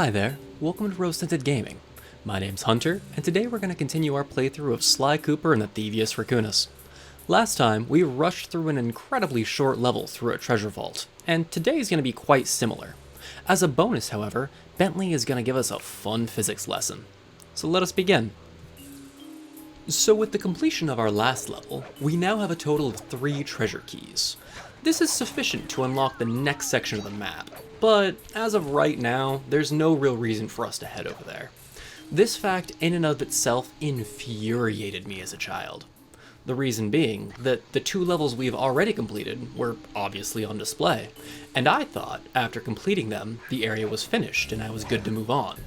Hi there, welcome to Rose Tinted Gaming. My name's Hunter, and today we're going to continue our playthrough of Sly Cooper and the Thievius Raccoonus. Last time, we rushed through an incredibly short level through a treasure vault, and today's going to be quite similar. As a bonus, however, Bentley is going to give us a fun physics lesson. So let us begin. So with the completion of our last level, we now have a total of 3 treasure keys. This is sufficient to unlock the next section of the map, but as of right now, there's no real reason for us to head over there. This fact in and of itself infuriated me as a child. The reason being that the 2 levels we've already completed were obviously on display, and I thought, after completing them, the area was finished and I was good to move on.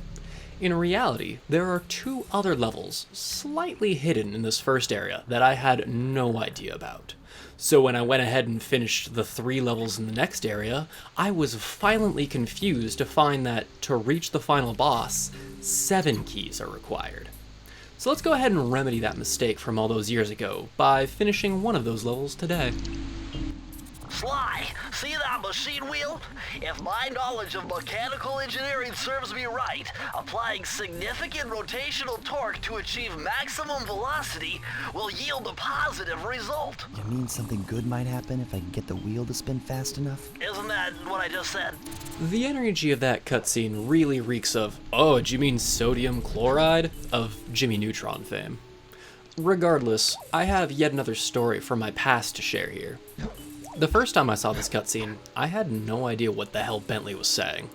In reality, there are 2 other levels slightly hidden in this first area that I had no idea about. So when I went ahead and finished the 3 levels in the next area, I was violently confused to find that to reach the final boss, 7 keys are required. So let's go ahead and remedy that mistake from all those years ago by finishing one of those levels today. Sly, see that machine wheel? If my knowledge of mechanical engineering serves me right, applying significant rotational torque to achieve maximum velocity will yield a positive result. You mean something good might happen if I can get the wheel to spin fast enough? Isn't that what I just said? The energy of that cutscene really reeks of, oh, do you mean sodium chloride? Of Jimmy Neutron fame. Regardless, I have yet another story from my past to share here. The first time I saw this cutscene, I had no idea what the hell Bentley was saying.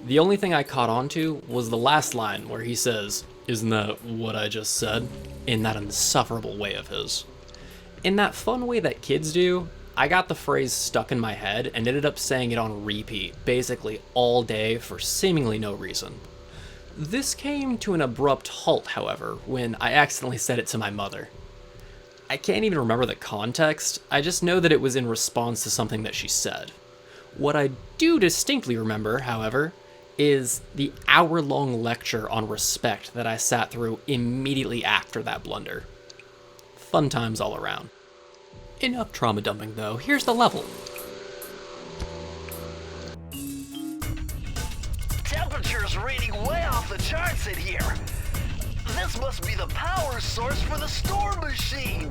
The only thing I caught on to was the last line where he says, "Isn't that what I just said?" in that insufferable way of his. In that fun way that kids do, I got the phrase stuck in my head and ended up saying it on repeat, basically all day for seemingly no reason. This came to an abrupt halt, however, when I accidentally said it to my mother. I can't even remember the context, I just know that it was in response to something that she said. What I do distinctly remember, however, is the hour-long lecture on respect that I sat through immediately after that blunder. Fun times all around. Enough trauma dumping though, here's the level. Temperature's reading way off the charts in here. This must be the power source for the storm machine!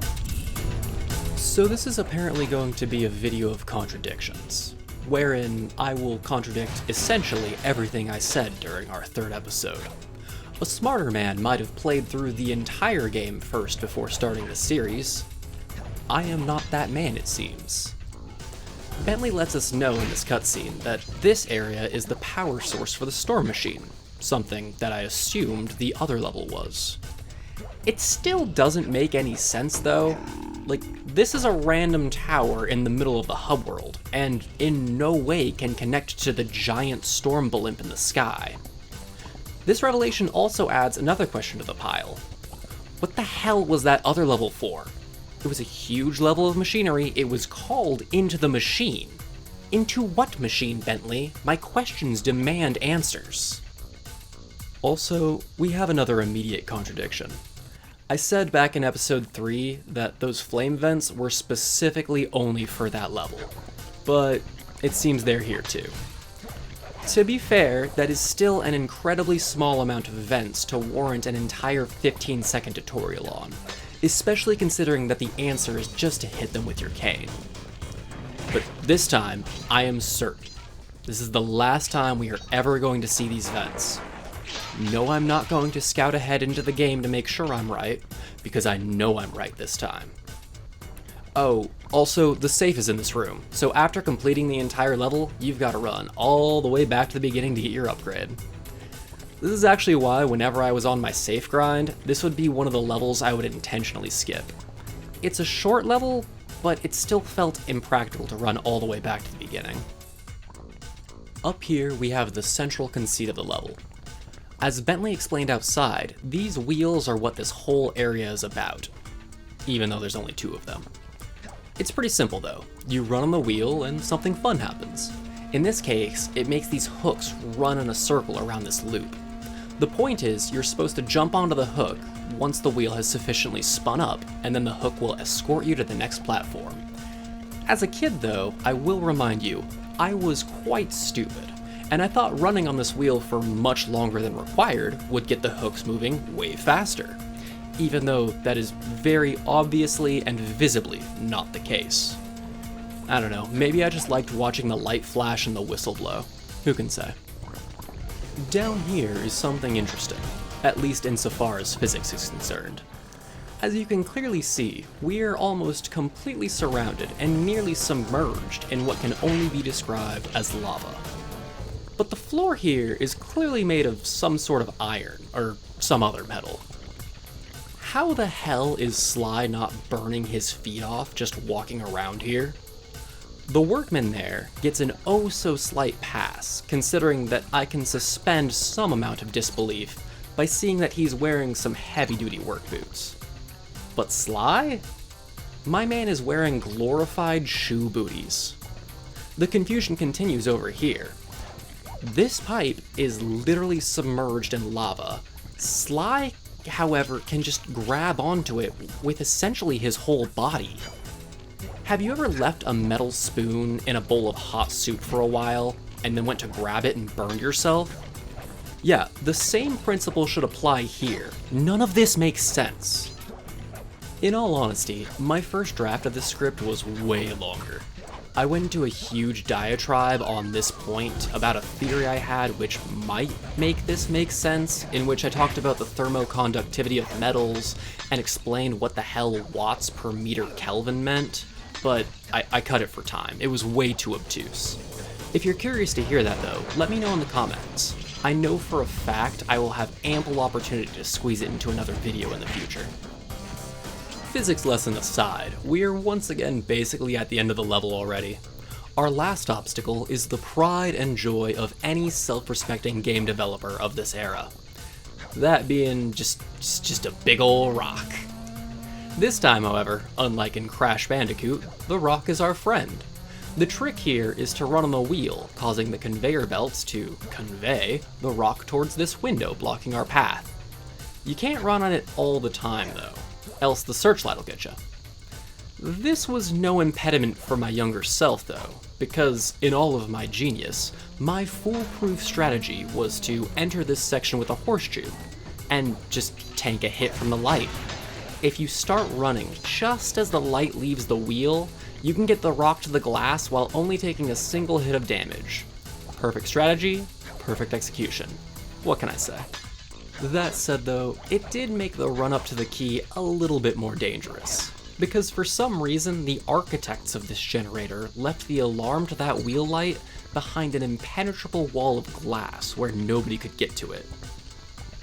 So this is apparently going to be a video of contradictions, wherein I will contradict essentially everything I said during our 3rd episode. A smarter man might have played through the entire game first before starting the series. I am not that man, it seems. Bentley lets us know in this cutscene that this area is the power source for the storm machine, something that I assumed the other level was. It still doesn't make any sense though. Like, this is a random tower in the middle of the hub world, and in no way can connect to the giant storm blimp in the sky. This revelation also adds another question to the pile. What the hell was that other level for? It was a huge level of machinery, it was called Into the Machine. Into what machine, Bentley? My questions demand answers. Also, we have another immediate contradiction. I said back in episode 3 that those flame vents were specifically only for that level, but it seems they're here too. To be fair, that is still an incredibly small amount of vents to warrant an entire 15-second tutorial on, especially considering that the answer is just to hit them with your cane. But this time, I am certain. This is the last time we are ever going to see these vents. No, I'm not going to scout ahead into the game to make sure I'm right, because I know I'm right this time. Oh, also, the safe is in this room, so after completing the entire level, you've got to run all the way back to the beginning to get your upgrade. This is actually why whenever I was on my safe grind, this would be one of the levels I would intentionally skip. It's a short level, but it still felt impractical to run all the way back to the beginning. Up here, we have the central conceit of the level. As Bentley explained outside, these wheels are what this whole area is about, even though there's only 2 of them. It's pretty simple though. You run on the wheel and something fun happens. In this case, it makes these hooks run in a circle around this loop. The point is, you're supposed to jump onto the hook once the wheel has sufficiently spun up, and then the hook will escort you to the next platform. As a kid though, I will remind you, I was quite stupid, and I thought running on this wheel for much longer than required would get the hooks moving way faster, even though that is very obviously and visibly not the case. I don't know, maybe I just liked watching the light flash and the whistle blow. Who can say? Down here is something interesting, at least insofar as physics is concerned. As you can clearly see, we are almost completely surrounded and nearly submerged in what can only be described as lava. But the floor here is clearly made of some sort of iron, or some other metal. How the hell is Sly not burning his feet off just walking around here? The workman there gets an oh-so-slight pass, considering that I can suspend some amount of disbelief by seeing that he's wearing some heavy-duty work boots. But Sly? My man is wearing glorified shoe booties. The confusion continues over here. This pipe is literally submerged in lava. Sly, however, can just grab onto it with essentially his whole body. Have you ever left a metal spoon in a bowl of hot soup for a while, and then went to grab it and burned yourself? Yeah, the same principle should apply here. None of this makes sense. In all honesty, my first draft of this script was way longer. I went into a huge diatribe on this point about a theory I had which might make this make sense, in which I talked about the thermoconductivity of metals and explained what the hell watts per meter Kelvin meant, but I cut it for time. It was way too obtuse. If you're curious to hear that though, let me know in the comments. I know for a fact I will have ample opportunity to squeeze it into another video in the future. Physics lesson aside, we are once again basically at the end of the level already. Our last obstacle is the pride and joy of any self-respecting game developer of this era. That being just a big ol' rock. This time, however, unlike in Crash Bandicoot, the rock is our friend. The trick here is to run on the wheel, causing the conveyor belts to convey the rock towards this window blocking our path. You can't run on it all the time though, else the searchlight will get you. This was no impediment for my younger self though, because in all of my genius, my foolproof strategy was to enter this section with a horse tube, and just tank a hit from the light. If you start running just as the light leaves the wheel, you can get the rock to the glass while only taking a single hit of damage. Perfect strategy, perfect execution. What can I say? That said though, it did make the run up to the key a little bit more dangerous, because for some reason the architects of this generator left the alarm to that wheel light behind an impenetrable wall of glass where nobody could get to it.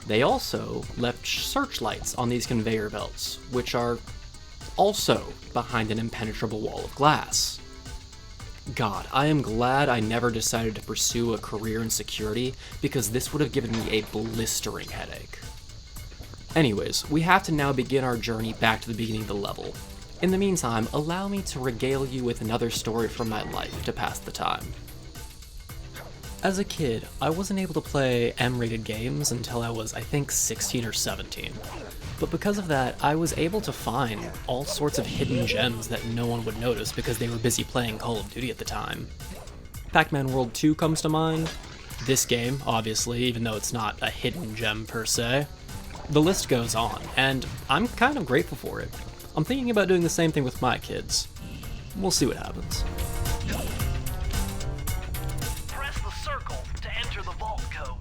They also left searchlights on these conveyor belts, which are also behind an impenetrable wall of glass. God, I am glad I never decided to pursue a career in security, because this would have given me a blistering headache. Anyways, we have to now begin our journey back to the beginning of the level. In the meantime, allow me to regale you with another story from my life to pass the time. As a kid, I wasn't able to play M-rated games until I was, I think, 16 or 17. But because of that, I was able to find all sorts of hidden gems that no one would notice because they were busy playing Call of Duty at the time. Pac-Man World 2 comes to mind. This game, obviously, even though it's not a hidden gem per se. The list goes on, and I'm kind of grateful for it. I'm thinking about doing the same thing with my kids. We'll see what happens. Press the circle to enter the vault code.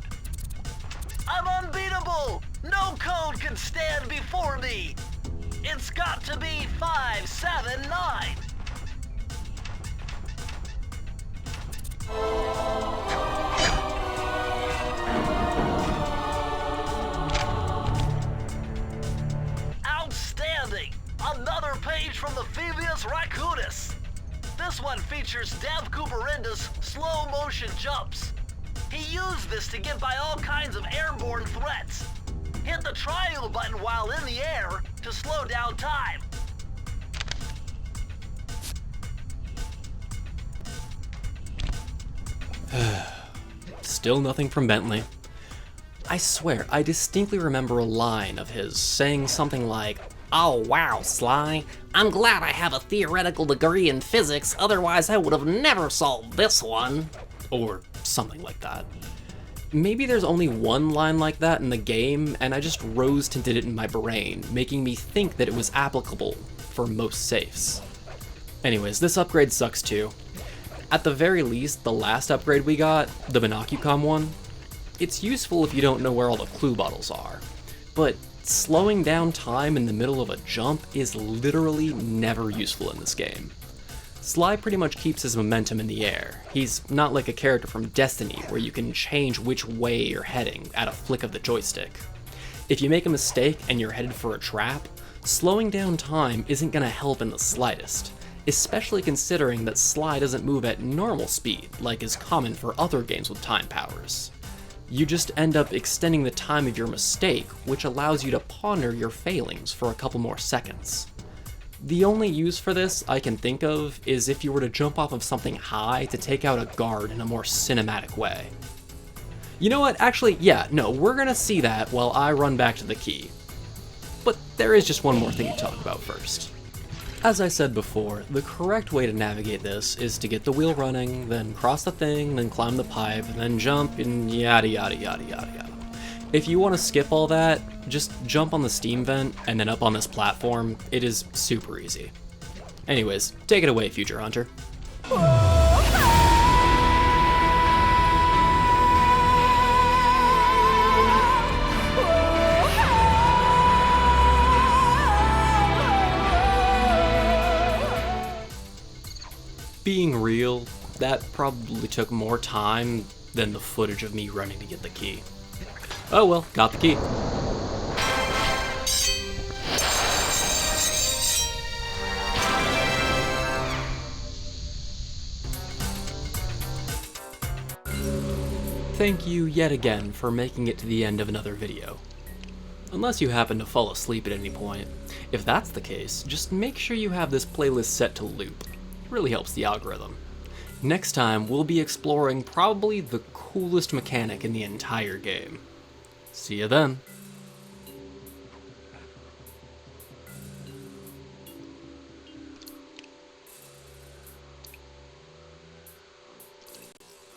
I'm unbeatable! No code can stand before me! It's got to be 579! Outstanding! Another page from the Phoebus Raccoonus! This one features Dev Cooperenda's slow motion jumps. He used this to get by all kinds of airborne threats. Hit the triangle button while in the air to slow down time. Still nothing from Bentley. I swear, I distinctly remember a line of his saying something like, "Oh wow, Sly, I'm glad I have a theoretical degree in physics, otherwise I would have never solved this one." Or something like that. Maybe there's only one line like that in the game, and I just rose tinted it in my brain, making me think that it was applicable for most safes. Anyways, this upgrade sucks too. At the very least, the last upgrade we got, the Binocucom one, it's useful if you don't know where all the clue bottles are, but slowing down time in the middle of a jump is literally never useful in this game. Sly pretty much keeps his momentum in the air. He's not like a character from Destiny where you can change which way you're heading at a flick of the joystick. If you make a mistake and you're headed for a trap, slowing down time isn't gonna help in the slightest, especially considering that Sly doesn't move at normal speed like is common for other games with time powers. You just end up extending the time of your mistake, which allows you to ponder your failings for a couple more seconds. The only use for this I can think of is if you were to jump off of something high to take out a guard in a more cinematic way. You know what, actually, yeah, no, we're gonna see that while I run back to the key. But there is just one more thing to talk about first. As I said before, the correct way to navigate this is to get the wheel running, then cross the thing, then climb the pipe, and then jump, and yada yada yada yada yada. If you want to skip all that, just jump on the steam vent and then up on this platform. It is super easy. Anyways, take it away, Future Hunter. Being real, that probably took more time than the footage of me running to get the key. Oh well, got the key. Thank you yet again for making it to the end of another video. Unless you happen to fall asleep at any point. If that's the case, just make sure you have this playlist set to loop. It really helps the algorithm. Next time, we'll be exploring probably the coolest mechanic in the entire game. See you then.